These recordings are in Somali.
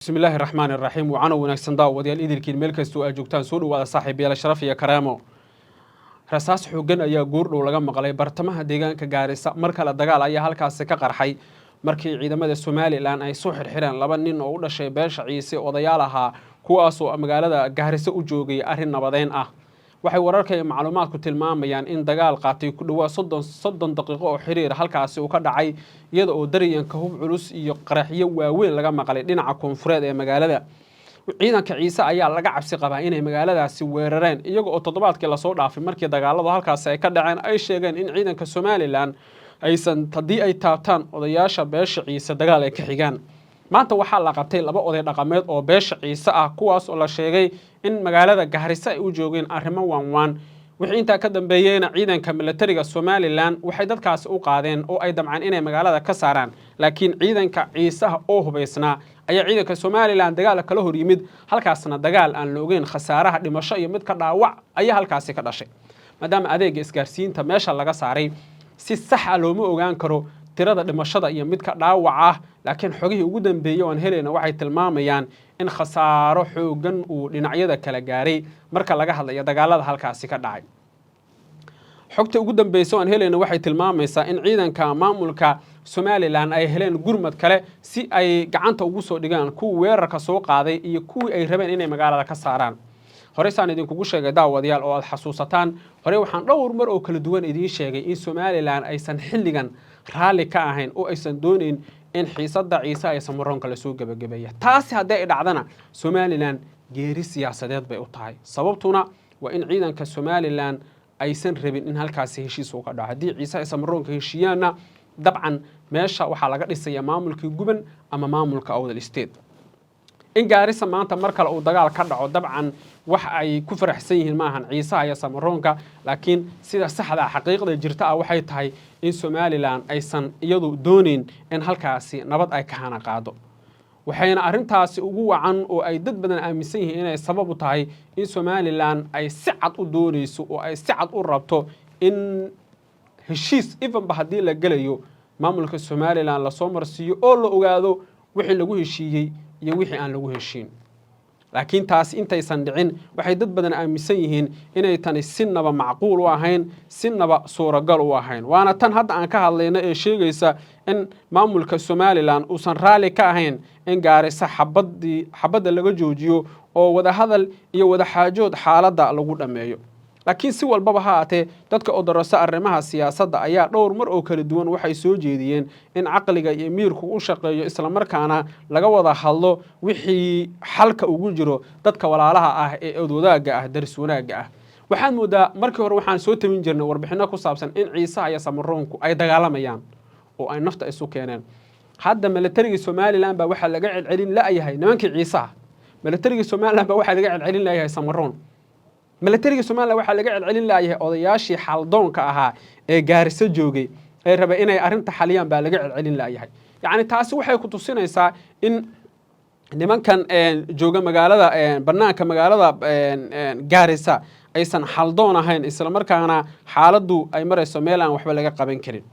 بسم الله الرحمن الرحيم وعنا ونكسن داوديال إدلكين ملكستو أجوجتان سو dhawaada saaxiibayaal sharaf iyo karaamo rasaas xooggan ayaa goordhow laga maqlay bartamaha deegaanka Gaarisa marka la dagaal ayaa halkaas ka qarxay markii ciidamada Soomaaliland ay soo xirxireen laba nin oo u dhashay beesha Ciise odayaal ahaa kuwaas oo magaalada Gaarisa u joogay arrin nabadeyn ah waxay wararka iyo macluumaadku tilmaamayaan in dagaal qaatay ku dhawaad 30 daqiiqo oo xiriir halkaas uu ka dhacay iyada oo dareenka hub culus iyo qaraxyo waaweyn laga maqlay dhinaca koonfureed ee magaalada ciidanka Ciise ayaa laga cabsi qabaa inay magaaladaasi weerareen iyaga oo toddobaadkii la soo dhaafay markii dagaaladu halkaas ay ka dhaceen ay sheegeen in ciidanka Soomaaliland aysan hadii ay taabtaan odayaasha beesha Ciise dagaal ay ka xigaan maanta waxaa la qabtay laba oday dhaqameed oo beesha Ciise ah kuwaas oo la sheegay in magaalada Gaarisa ay u joogeen arrimo waan wixii inta ka dambeeyayna ciidanka militariga Soomaaliland waxay dadkaas u qaadeen oo ay damcaan inay magaalada ka saaraan laakiin ciidanka Ciise oo hubaysnaa ayaa ciidanka Soomaaliland dagaal kala hor yimid halkaasna dagaal aan la ogeyn khasaaraha dhimasho iyo mid ka dhaawac ayaa halkaas ka dhashay maadaama adeega isgaarsiinta meesha laga saaray si sax ah looma ogaan karo tirada dhimashada iyo mid ka dhaawac ah laakiin xogihii ugu dambeeyay oo helayna waxay tilmaamayaan in khasaaro xooggan uu dhinacyada kala gaaray marka laga hadlayo dagaalada halkaas ka dhacay xogta ugu dambeysay oo helayna waxay tilmaamaysaa in ciidanka maamulka Soomaaliland ay heleen gurmad kale si ay gacanta ugu soo dhigaan kuwa weerarka soo qaaday iyo kuwii ay rabeen inay magaalada ka saaraan hore saan idinku sheegay daawadayaal oo aad xasuusataan hore waxaan dhowr mar oo kala duwan idin sheegay in Soomaaliland aysan xilligan raali ka ahayn oo aysan doonayn in xiisadda Ciise ay samaroonka la soo gabagabeeyo taasi haday dhacdana Soomaaliland geeri siyaasadeed bay u tahay sababtuna waa in ciidanka Soomaaliland aysan rabin in halkaas heshiis uu ka dhaco hadii Ciise ay samaroonka heshiiyana dabcan meesha waxa laga dhisay maamulka guban ama maamulka awdal state in Gaarisa maanta marka uu dagaal ka dhaco dabcan wax ay ku faraxsan yihiin maahan Ciise iyo samaroonka laakiin sida saxda xaqiiqda jirta waxay tahay in Soomaaliland aysan iyadu doonin in halkaasi nabad ay ka hana qaado waxayna arintaasi ugu wacan oo ay dad badan aaminsan yihiin inay sabab u tahay in Soomaaliland ay si cad u doonayso oo ay si cad u rabto in heshiis even ba hadii la galayo maamulka Soomaaliland la soo marsiyo oo la ogaado wixii lagu heshiiyay iyo wixii aan lagu heshiin laakiin taas intaysan dhicin waxay dad badan aaminsan yihiin inay tani sinaba macquul u ahayn sinaba suuragal u ahayn waana tan hadda aan ka hadlayno ee sheegaysa in maamulka Soomaaliland uusan raali ka ahayn in Gaarisa xabadda laga joojiyo oo wada hadal iyo wada xaajood xaaladda lagu dhameeyo laakiin si walbaba ha aatee dadka odarasa arrimaha siyaasadda ayaa dhowr mar oo kala duwan waxay soo jeediyeen in aqliga iyo miirku u shaqeeyo isla markaana laga wada hadlo wixii xalka ugu jiro dadka walaalaha ah ee wadaaga ah daris wanaaga ah waxaan moodaa markii hore waxaan soo tamin jirnay warbixino ku saabsan in Ciise iyo samaroonku ay dagaalamayaan oo ay nafta isu keeneen hadda militariga Soomaaliland ba waxa laga celcelin la yahay nimankii Ciise militariga Soomaaliland ba waxa laga celcelin la yahay samaroon militariga Soomaaliland waxa laga celcelin laayay odayaashii xaldoonka ahaa ee Gaarisa joogay ay raba inay arinta xaliyaan baa laga celcelin laayay yaani taasi waxay ku tusinaysaa in nimankan jooga magaalada banaanka magaalada Gaarisa aysan xaldoon ahayn isla markaana xaaladdu ay marayso meel aan waxba laga qaban karin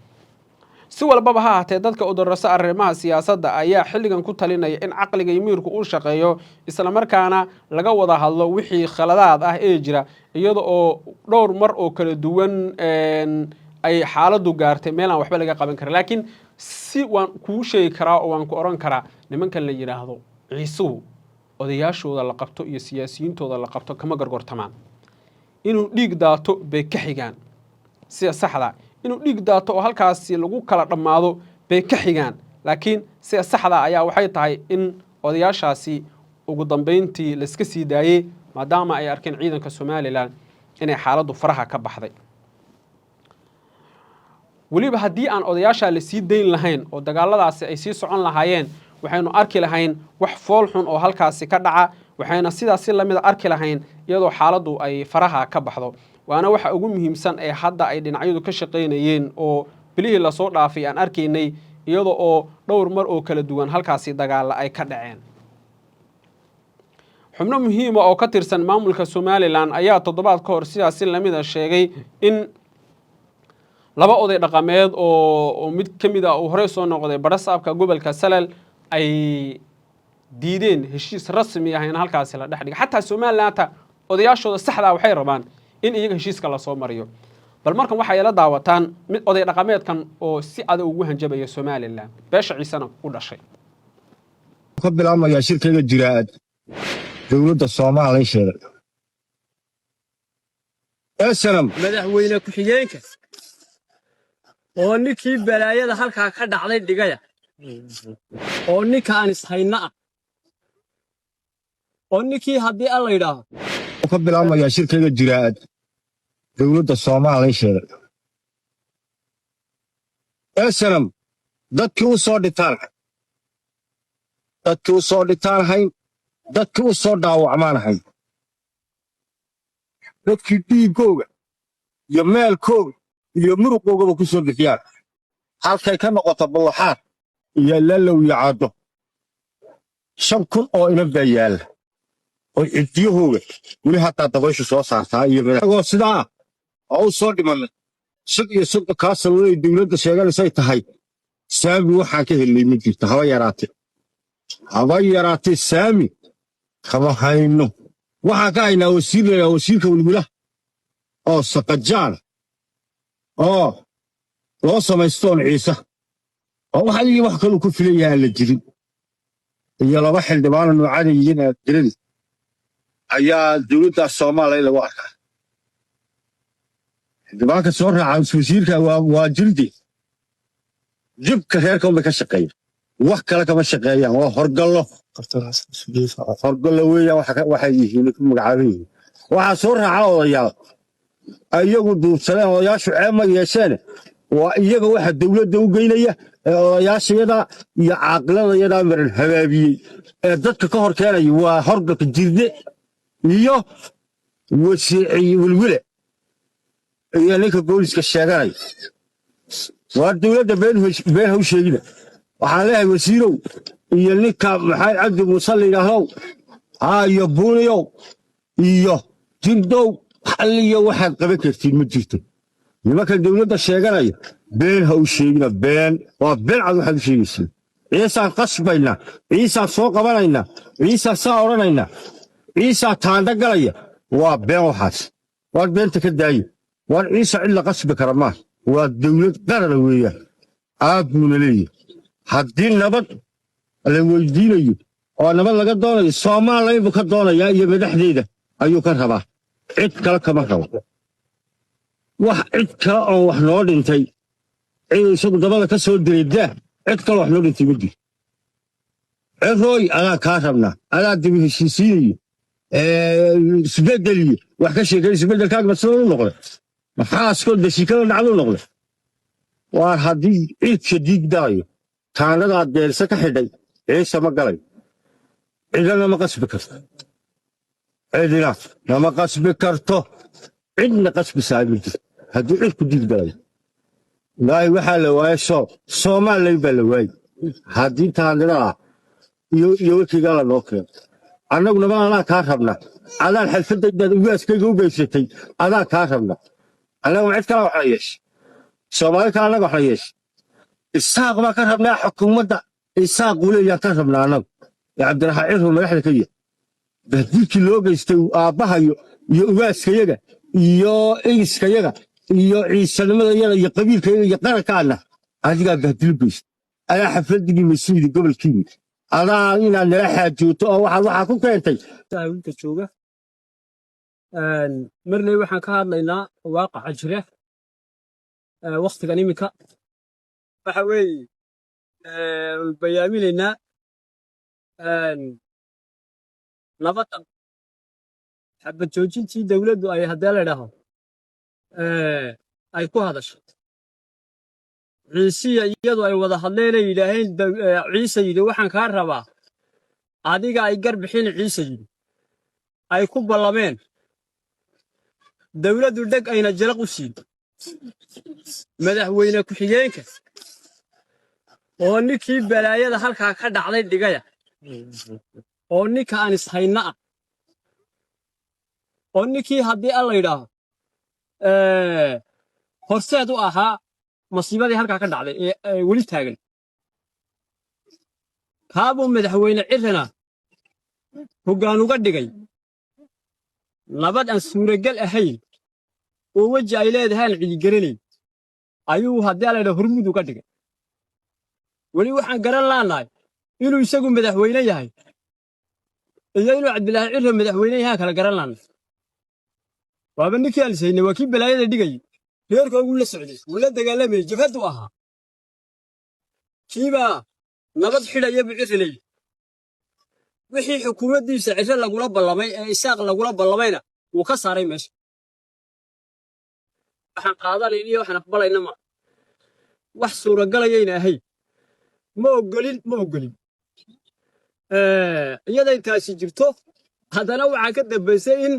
si walbaba ha ahaatee dadka odarasa arrimaha siyaasadda ayaa xilligan ku talinaya in aqliga iyo miirku uu shaqeeyo isla markaana laga wada hadlo wixii khaladaad ah ee jira iyada oo dhowr mar oo kala duwan ay xaaladdu gaartay meel aan waxba laga qaban karin laakiin si waan ku sheegi karaa oo waan ku oran karaa nimankan la yiraahdo Ciise odayaashooda la qabto iyo siyaasiyiintooda la qabto kama gargortamaan inuu dhiig daato bay ka xigaan sida saxda inuu dhiig daato oo halkaas lagu kala dhamaado bay ka xigaan laakiin sida saxda ayaa waxay tahay in odayaashaasi ugu dambeyntii la iska sii daayay maadaama ay arkeen ciidanka Soomaaliland inay xaaladdu faraha ka baxday waliba hadii aan odayaasha la sii deyn lahayn oo dagaaladaasi ay sii socon lahaayeen waxaynu arki lahayn wax fool xun oo halkaas ka dhaca waxayna sidaas la mid arki lahayn iyadoo xaaladdu ay faraha ka baxdo waana waxa ugu muhiimsan ee hadda ay dhinacyadu ka shaqeynayeen oo bilihii la soo dhaafay aan arkaynay iyadoo oo dhowr mar oo kala duwan halkaasi dagaal ay ka dhaceen xubno muhiim ah oo ka tirsan maamulka Soomaaliland ayaa toddobaad ka hor sidaas la mid ah sheegay in laba oday dhaqameed oo mid kamid ah oo hore soo noqday barasaabka gobolka Salal ay diideen heshiis rasmi ah in halkaasi la dhex dhigo xataa Somaliland odayaashooda saxda ah waxay rabaan in iyaga heshiiska la soo mariyo bal markan waxa ay la daawataan mid oday dhaqameedkan oo si adag ugu hanjabaya Somaliland beesha ciisana u dhashay ka bilaabmaya shirkayga jiraad dawladda Soomaaliya sheegay asalaam madaxweyne ku xigeenka oo ninkii balaayada halkaa ka dhacday dhigaya oo ninkaan ishayna ah oo ninkii haddii alla yidhaaho ka bilaabmaya shirkayga jiraad dawladda Soomaaliya sheegay asalaam dadkii u soo dhitaan hayn dadkii u soo dhaawacmaan hayn dadkii dhiigooga iyo meelkooga iyo muruqoogaba ku soo bixiyaan halkay ka noqoto ballaxaad iyo lalow iyo caado 5,000 oo ina bayaal oo cidiyahooga weli hataa dabayshu soo saartaa iyo meelagoo sidaa oo u soo dhimanay sid iyo sid kaasoo dawladda sheeganaysay tahay saami waxaan ka helnay ma jirto haba yaraatee saami kama hayno waxaan ka haynaa wasiirka walwalaha oo saqajaan oo loo samaystoon ciise oo waxa iyo wax kale ku filan yahay la jirin iyo laba xildhibaan noocan yihiin jirin ayaa dawladda Soomaaliya lagu arkaa xildhibaanka soo raacay wasiirka waa jildi jibka reerka uma ka shaqeeyo wax kale kama shaqeeyaan waa horgallo weeyaan waxay yihiin ku magacaabeen waxa soo raaca odayaal ayagu duubsadeen odayaashu ceema yeesheen waa iyaga waxa dawladda u geynaya odayaashayada iyo caaqladayada maran habaabiyey ee dadka ka hor keenay waa horgalka jirde iyo wasiicii walwile iyo ninka booliska sheeganay waa dawladda been haw sheegina waxaan leeyahay wasiirow iyo ninka maxay cabdi muuse la yidhaahdow iyo buuniyow iyo jindow xalliyo waxaad qaban kartiin ma jirto nimanka dawladda sheeganaya been ha u sheegina waa been cad waxaad u sheegaysiin ciisaan qasbaynaa ciisaan soo qabanaynaa ciisaan saa odhanaynaa ciisaa taandha galaya waa been waxaas waad beenta ka daaya waan ciisa cid la qasbi kara maa waa dawlad qarana weeyaan aad buuna leeyahay haddii nabad la weydiinayo oo nabad laga doonayo Soomaaliya buu ka doonayaa iyo madaxdeeda ayuu ka rabaa cid kale kama rabo wax cid kale oo wax noo dhintay cid isagu dabada ka soo direedaa cid kale wax noo dhintay ma jiro cirooy adaa kaa rabnaa adaa dibi heshiisiinayo isbedeliyo wax ka sheegay isbedelkaaga masoo noqday maxaa askoo dashikada dhacdo noqday waa haddii ciidka diigdaayo taanada deelsa ka xidhay ciise ma galay cidana ma qasbi karto cidina nama qasbi karto cidna qasbi saamid haddii cid ku diigdaayo ilaahay waxaa la waayay Soomaaliya baa la waayay haddii taanada iyo wakiga la noo keeno annaguna ma kaa rabnaa adaan xalfadda ugaaskayga u geysatay adaa kaa rabnaa annagu cid kale wax la yeeshay Soomaali kale annaga wax la yeeshay isaaq ma ka rabnaa xukuumadda isaaq waliya ka rabnaa annagu Cabdiraxmaan Cirro madaxda ka yahay badilkii loo geystay aabbahayo iyo ugaaskayaga iyo igiskayaga iyo ciisanimadayaga iyo qabiilkayaga iyo qarankaana adigaa badil geystay ayaa xafladii masuudi gobolkii adaa inaad nala xaajooto oo waxaa ku keentay inta jooga marnay waxaan ka hadlaynaa waaqaca jira waqtigan iminka waxa weeye bayaaminaynaa nabadda xabad joojintii dawladdu ay haddee la idhaaho ay ku hadashay ciisiya iyadu ay wada hadleenay yidhaaheen ciise yidhi waxaan kaa rabaa adiga ay garbixin ciise yidhi ay ku ballameen dawladdu dheg ayna jalaq u siin madaxweyne ku xigeenka oo ninkii balaayada halkaa ka dhacday dhigaya oo ninka aan ishayna ah oo ninkii haddii alla yidhaaho horseed u ahaa masiibadii halkaa ka dhacday ee weli taagan kaabuu madaxweyne cirrana hoggaan uga dhigay nabad aan suuragal ahayn oo weji ay leedahay aan cidi garanayn ayuu haddii la yidhaha hormuud uga dhigay weli waxaan garan laanahay inuu isagu madaxweyne yahay iyo inuu cabdilaahi cirre madaxweyne yahay kala garan laanahay waaba ninkii alsayne waa kii balaayada dhigayay reerka ugu la socday wuu la dagaalamayay jabhadu ahaa kiibaa nabad xidhaya buu cirre leeyahay wixii xukuumaddiisa cirre lagula ballamay ee isaaq lagula ballamayna wuu ka saaray meesha waxaan qaadanayna iyo waxaan aqbalayna ma wax suuragalayayna ahayn ma ogolin iyada intaasi jirto haddana waxaa ka dambaysay in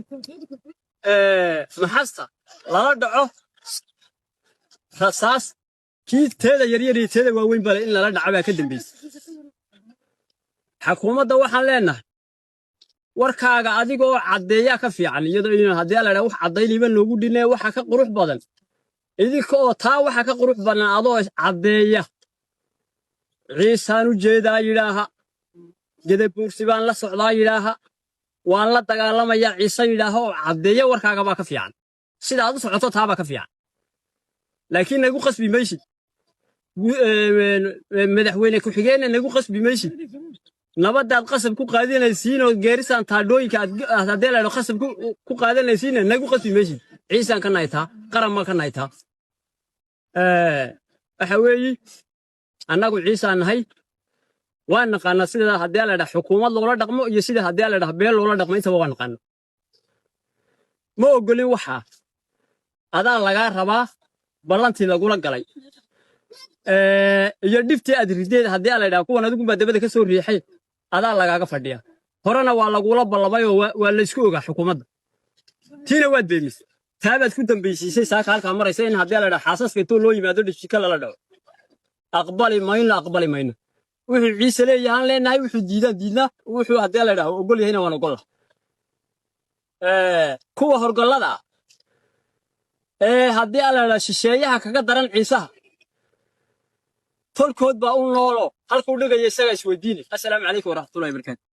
maxasta lala dhaco rasaas kii teeda yaryar iyo teeda waaweyn bale in lala dhaco baa ka dambaysay xukuumadda waxaan leenahay warkaaga adigoo caddeeyaa ka fiican iyadoo in haddii la dhaho wax caddaynayba noogu dhinee waxa ka qurux badan idinka oo taa waxa ka qurux badan adoo caddeeya ciisaan u jeedaa yidhaaha gedabuursi baan la socdaa yidhaaha waan la dagaalamayaa ciise yidhaaha oo caddeeya warkaaga baa ka fiican sida aad u socoto taa baa ka fiican laakiin nagu qasbi maysid madaxweyne ku-xigeenna nagu qasbi maysid nabadaad qasab ku qaadanaysiin oo geerisaan taadhooyinka aad haddii la dhaho qasab ku qaadanaysiinna nagu qasbi maysid ciisaan ka naytaa qaran baan ka naytaa waxa weeye annagu ciisaan nahay waan naqaanaa sida haddii la dhaho xukuumad loola dhaqmo iyo sida haddii la dhaho beel loola dhaqmo intaba waan naqaanaa ma ogolin waxaa adaa lagaa rabaa ballantii lagula galay iyo dhibtii aad rideed haddii la dhaho kuwan adigu baa dabada ka soo riixay adaa lagaaga fadhiya horena waa lagula ballamay oo waa la isku ogaa xukuumadda tiina waad beemisay taabaad ku dambaysiisay saaka halkaa maraysa in haddii la dhaho xaasaska intoo loo yimaado dhishika lala dhaco aqbali mayno wuxuu ciise leeyahaan leenahay wuxuu diidnaa wuxuu haddii la dhaho ogol yahayna waan ogolla kuwa horgollada haddii la dhaho shisheeyaha kaga daran ciisaha tolkood baa u noolo halkuu dhigaya isagaa isweydiinay assalaamu calaykum waraxmatullahi wabarakaatu